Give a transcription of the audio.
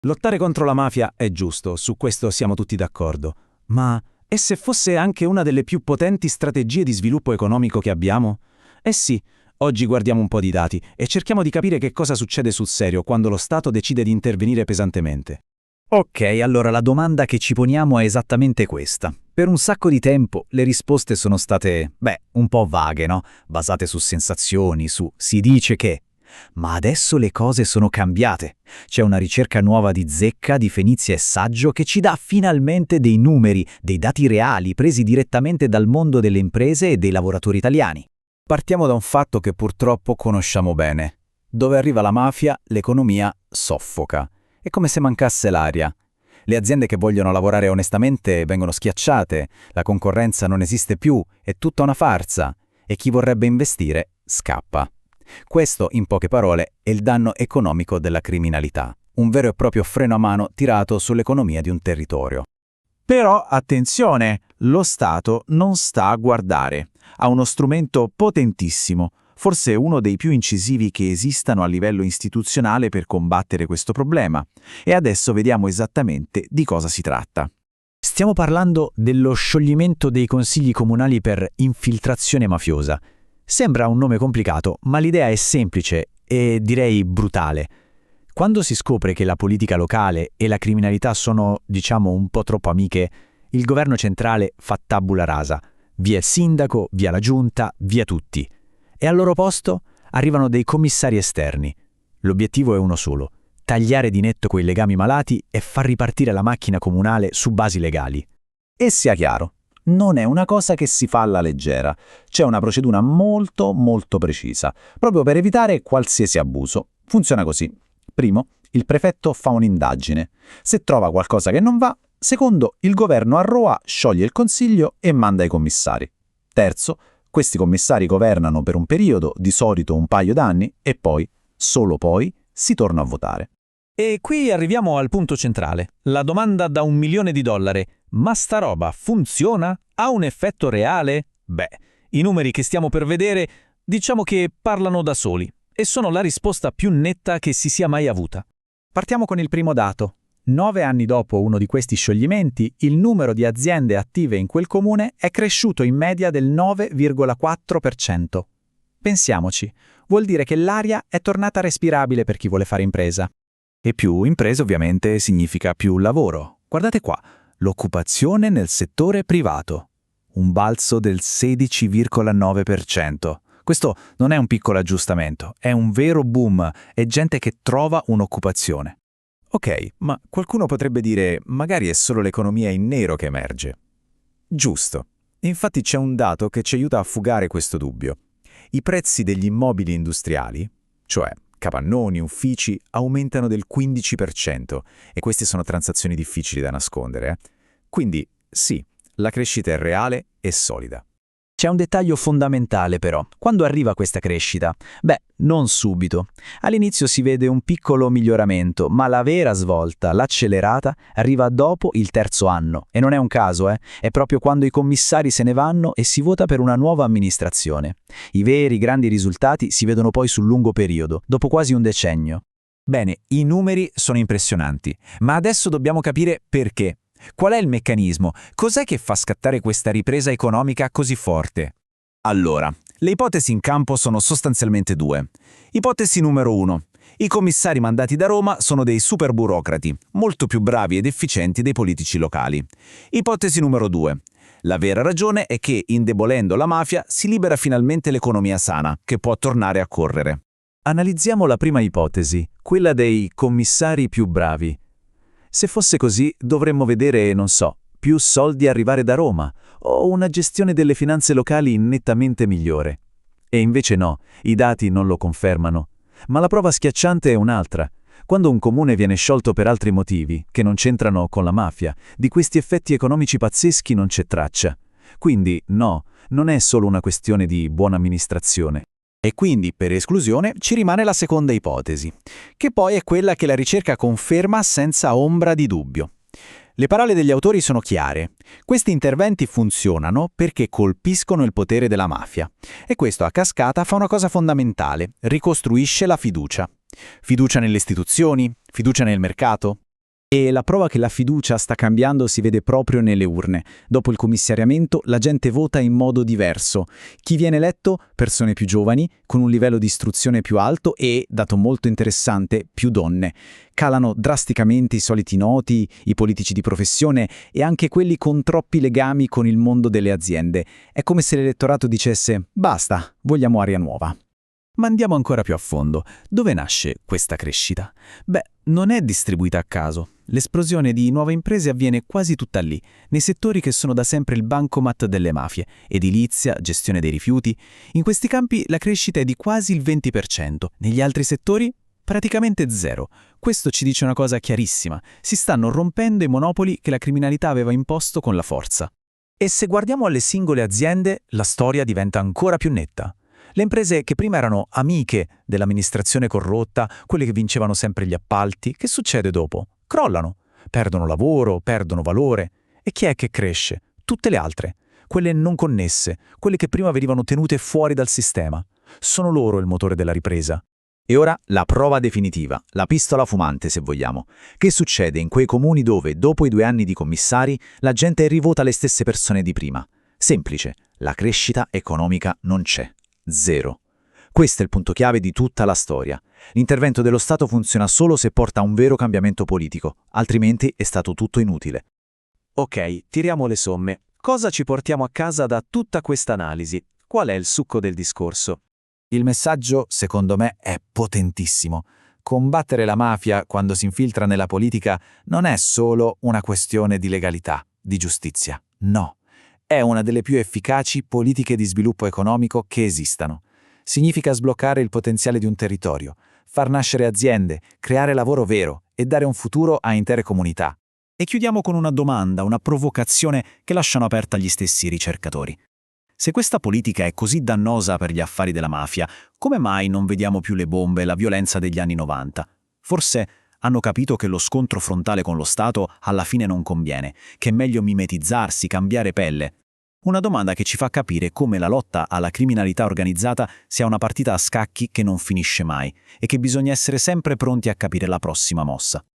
Lottare contro la mafia è giusto, su questo siamo tutti d'accordo. Ma e se fosse anche una delle più potenti strategie di sviluppo economico che abbiamo? Eh sì, oggi guardiamo un po' di dati e cerchiamo di capire che cosa succede sul serio quando lo Stato decide di intervenire pesantemente. Ok, allora la domanda che ci poniamo è esattamente questa. Per un sacco di tempo le risposte sono state, un po' vaghe, no? Basate su sensazioni, su si dice che. Ma adesso le cose sono cambiate. C'è una ricerca nuova di Zecca, di Fenizia e Saggio che ci dà finalmente dei numeri, dei dati reali presi direttamente dal mondo delle imprese e dei lavoratori italiani. Partiamo da un fatto che purtroppo conosciamo bene. Dove arriva la mafia, l'economia soffoca. È come se mancasse l'aria. Le aziende che vogliono lavorare onestamente vengono schiacciate, la concorrenza non esiste più, è tutta una farsa, e chi vorrebbe investire scappa. Questo, in poche parole, è il danno economico della criminalità, un vero e proprio freno a mano tirato sull'economia di un territorio. Però attenzione, lo Stato non sta a guardare. Ha uno strumento potentissimo, forse uno dei più incisivi che esistano a livello istituzionale per combattere questo problema. E adesso vediamo esattamente di cosa si tratta. Stiamo parlando dello scioglimento dei consigli comunali per infiltrazione mafiosa. Sembra un nome complicato, ma l'idea è semplice e direi brutale. Quando si scopre che la politica locale e la criminalità sono, un po' troppo amiche, il governo centrale fa tabula rasa. Via il sindaco, via la giunta, via tutti. E al loro posto arrivano dei commissari esterni. L'obiettivo è uno solo: tagliare di netto quei legami malati e far ripartire la macchina comunale su basi legali. E sia chiaro, non è una cosa che si fa alla leggera. C'è una procedura molto precisa, proprio per evitare qualsiasi abuso. Funziona così. Primo, il prefetto fa un'indagine. Se trova qualcosa che non va, secondo, il governo a Roma scioglie il consiglio e manda i commissari. Terzo, questi commissari governano per un periodo, di solito un paio d'anni, e poi, solo poi, si torna a votare. E qui arriviamo al punto centrale, la domanda da $1 milione. Ma sta roba funziona? Ha un effetto reale? I numeri che stiamo per vedere diciamo che parlano da soli e sono la risposta più netta che si sia mai avuta. Partiamo con il primo dato. 9 anni dopo uno di questi scioglimenti, il numero di aziende attive in quel comune è cresciuto in media del 9,4%. Pensiamoci, vuol dire che l'aria è tornata respirabile per chi vuole fare impresa. E più imprese ovviamente significa più lavoro. Guardate qua, l'occupazione nel settore privato. Un balzo del 16,9%. Questo non è un piccolo aggiustamento, è un vero boom, è gente che trova un'occupazione. Ok, ma qualcuno potrebbe dire, magari è solo l'economia in nero che emerge. Giusto. Infatti c'è un dato che ci aiuta a fugare questo dubbio. I prezzi degli immobili industriali, cioè capannoni, uffici, aumentano del 15% e queste sono transazioni difficili da nascondere. Quindi, sì, la crescita è reale e solida. C'è un dettaglio fondamentale però. Quando arriva questa crescita? Non subito. All'inizio si vede un piccolo miglioramento, ma la vera svolta, l'accelerata, arriva dopo il terzo anno. E non è un caso, È proprio quando i commissari se ne vanno e si vota per una nuova amministrazione. I veri grandi risultati si vedono poi sul lungo periodo, dopo quasi un decennio. Bene, i numeri sono impressionanti, ma adesso dobbiamo capire perché. Qual è il meccanismo? Cos'è che fa scattare questa ripresa economica così forte? Allora, le ipotesi in campo sono sostanzialmente due. Ipotesi numero 1. I commissari mandati da Roma sono dei super burocrati, molto più bravi ed efficienti dei politici locali. Ipotesi numero 2. La vera ragione è che, indebolendo la mafia, si libera finalmente l'economia sana, che può tornare a correre. Analizziamo la prima ipotesi, quella dei commissari più bravi. Se fosse così, dovremmo vedere, più soldi arrivare da Roma o una gestione delle finanze locali nettamente migliore. E invece no, i dati non lo confermano. Ma la prova schiacciante è un'altra. Quando un comune viene sciolto per altri motivi, che non c'entrano con la mafia, di questi effetti economici pazzeschi non c'è traccia. Quindi, no, non è solo una questione di buona amministrazione. E quindi, per esclusione, ci rimane la seconda ipotesi, che poi è quella che la ricerca conferma senza ombra di dubbio. Le parole degli autori sono chiare. Questi interventi funzionano perché colpiscono il potere della mafia. E questo a cascata fa una cosa fondamentale: ricostruisce la fiducia. Fiducia nelle istituzioni, fiducia nel mercato, E la prova che la fiducia sta cambiando si vede proprio nelle urne. Dopo il commissariamento la gente vota in modo diverso. Chi viene eletto? Persone più giovani, con un livello di istruzione più alto e, dato molto interessante, più donne. Calano drasticamente i soliti noti, i politici di professione e anche quelli con troppi legami con il mondo delle aziende. È come se l'elettorato dicesse «Basta, vogliamo aria nuova». Ma andiamo ancora più a fondo. Dove nasce questa crescita? Beh, non è distribuita a caso. L'esplosione di nuove imprese avviene quasi tutta lì, nei settori che sono da sempre il bancomat delle mafie, edilizia, gestione dei rifiuti. In questi campi la crescita è di quasi il 20%, negli altri settori praticamente zero. Questo ci dice una cosa chiarissima: si stanno rompendo i monopoli che la criminalità aveva imposto con la forza. E se guardiamo alle singole aziende, la storia diventa ancora più netta. Le imprese che prima erano amiche dell'amministrazione corrotta, quelle che vincevano sempre gli appalti, che succede dopo? Crollano, perdono lavoro, perdono valore. E chi è che cresce? Tutte le altre, quelle non connesse, quelle che prima venivano tenute fuori dal sistema. Sono loro il motore della ripresa. E ora la prova definitiva, la pistola fumante se vogliamo. Che succede in quei comuni dove, dopo i 2 anni di commissari, la gente rivota le stesse persone di prima? Semplice, la crescita economica non c'è. Zero. Questo è il punto chiave di tutta la storia. L'intervento dello Stato funziona solo se porta a un vero cambiamento politico, altrimenti è stato tutto inutile. Ok, tiriamo le somme. Cosa ci portiamo a casa da tutta questa analisi? Qual è il succo del discorso? Il messaggio, secondo me, è potentissimo. Combattere la mafia quando si infiltra nella politica non è solo una questione di legalità, di giustizia. No. È una delle più efficaci politiche di sviluppo economico che esistano. Significa sbloccare il potenziale di un territorio, far nascere aziende, creare lavoro vero e dare un futuro a intere comunità. E chiudiamo con una domanda, una provocazione che lasciano aperta gli stessi ricercatori. Se questa politica è così dannosa per gli affari della mafia, come mai non vediamo più le bombe e la violenza degli anni 90? Forse hanno capito che lo scontro frontale con lo Stato alla fine non conviene, che è meglio mimetizzarsi, cambiare pelle. Una domanda che ci fa capire come la lotta alla criminalità organizzata sia una partita a scacchi che non finisce mai e che bisogna essere sempre pronti a capire la prossima mossa.